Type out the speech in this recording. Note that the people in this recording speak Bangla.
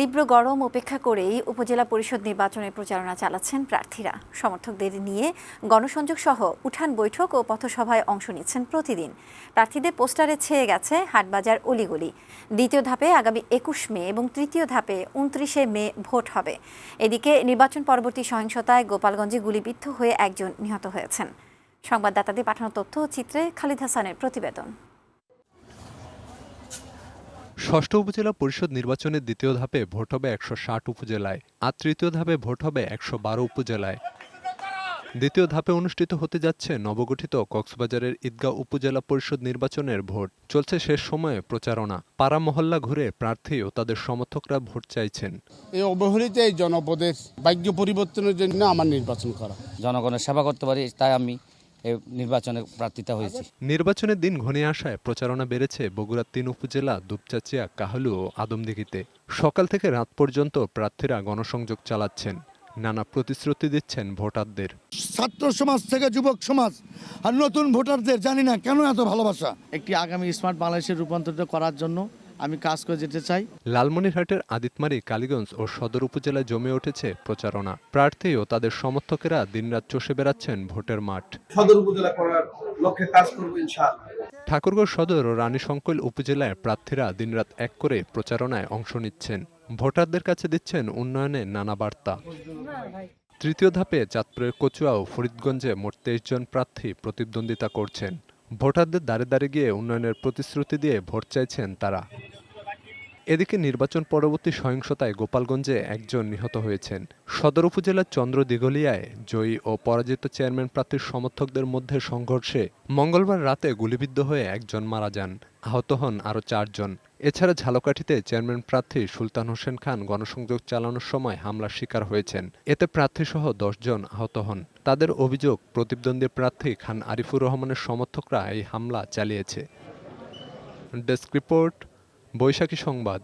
তীব্র গরম উপেক্ষা করেই উপজেলা পরিষদ নির্বাচনে প্রচারণা চালাচ্ছেন প্রার্থীরা। সমর্থকদের নিয়ে গণসংযোগ সহ উঠান বৈঠক ও পথসভায় অংশ নিচ্ছেন প্রতিদিন। প্রার্থীদের পোস্টারে ছেয়ে গেছে হাটবাজার অলিগলি। দ্বিতীয় ধাপে আগামী ২১ মে এবং তৃতীয় ধাপে ২৯ মে ভোট হবে। এদিকে নির্বাচন পরবর্তী সহিংসতায় গোপালগঞ্জে গুলিবিদ্ধ হয়ে একজন নিহত হয়েছেন। সংবাদদাতাদের পাঠানো তথ্য ও চিত্রে খালিদ হাসানের প্রতিবেদন। ষষ্ঠ উপজেলা পরিষদ নির্বাচনের দ্বিতীয় ধাপে ভোট হবে ১৬০ উপজেলায়, আর তৃতীয় ধাপে ভোট হবে ১১২ উপজেলায়। দ্বিতীয় ধাপে অনুষ্ঠিত হতে যাচ্ছে নবগঠিত কক্সবাজারের ঈদগাঁও উপজেলা পরিষদ নির্বাচনের ভোট। চলছে শেষ সময়ে প্রচারণা। পাড়া মহল্লা ঘুরে প্রার্থী ও তাদের সমর্থকরা ভোট চাইছেন। এই অবহেলিত এই জনপদের ভাগ্য পরিবর্তনের জন্য আমার নির্বাচন করা। জনগণের সেবা করতে পারি, তাই আমি এই নির্বাচনে প্রার্থিতা হয়েছি। নির্বাচনের দিন ঘনিয়ে আসায় প্রচারণা বেড়েছে বগুড়ার ৩ উপজেলা দুপচাচিয়া, কাহালু ও আদমদিঘিতে। সকাল থেকে রাত পর্যন্ত প্রার্থীরা গণসংযোগ চালাচ্ছেন, নানা প্রতিশ্রুতি দিচ্ছেন ভোটারদের। ছাত্র সমাজ থেকে যুবক সমাজ আর নতুন ভোটারদের জানি না কেন এত ভালোবাসা। একটি আগামী স্মার্ট বাংলাদেশের রূপান্তরিত করার জন্য আমি কাজ করে যেতে চাই। লালমনিরহাটের আদিতমারি, কালীগঞ্জ ও সদর উপজেলায় জমে উঠেছে প্রচারণা। প্রার্থী ও তাদের সমর্থকেরা দিনরাত চষে বেড়াচ্ছেন ভোটের মাঠ। সদর উপজেলা করার লক্ষ্যে কাজ করব ইনশাআল্লাহ। ঠাকুরগাঁও সদর ও রানীশংকৈল উপজেলায় প্রার্থীরা দিনরাত এক করে প্রচারণায় অংশ নিচ্ছেন। ভোটারদের কাছে দিচ্ছেন উন্নয়নের নানা বার্তা। তৃতীয় ধাপে চাঁদপুরের কচুয়া ও ফরিদগঞ্জে মোট ২৩ জন প্রার্থী প্রতিদ্বন্দ্বিতা করছেন। ভোটারদের দ্বারে দ্বারে গিয়ে উন্নয়নের প্রতিশ্রুতি দিয়ে ভোট চাইছেন তারা। এদিকে নির্বাচন পরবর্তী সহিংসতায় গোপালগঞ্জে একজন নিহত হয়েছেন। সদর উপজেলার চন্দ্রদিঘলিয়ায় জয়ী ও পরাজিত চেয়ারম্যান প্রার্থীর সমর্থকদের মধ্যে সংঘর্ষে মঙ্গলবার রাতে গুলিবিদ্ধ হয়ে একজন মারা যান, আহত হন আরও ৪ জন। এছাড়া ঝালকাঠিতে চেয়ারম্যান প্রার্থী সুলতান হোসেন খান গণসংযোগ চালানোর সময় হামলার শিকার হয়েছেন। এতে প্রার্থীসহ ১০ জন আহত হন। তাদের অভিযোগ, প্রতিদ্বন্দ্বী প্রার্থী খান আরিফুর রহমানের সমর্থকরা এই হামলা চালিয়েছে। ডেস্ক রিপোর্ট, বৈশাখী সংবাদ।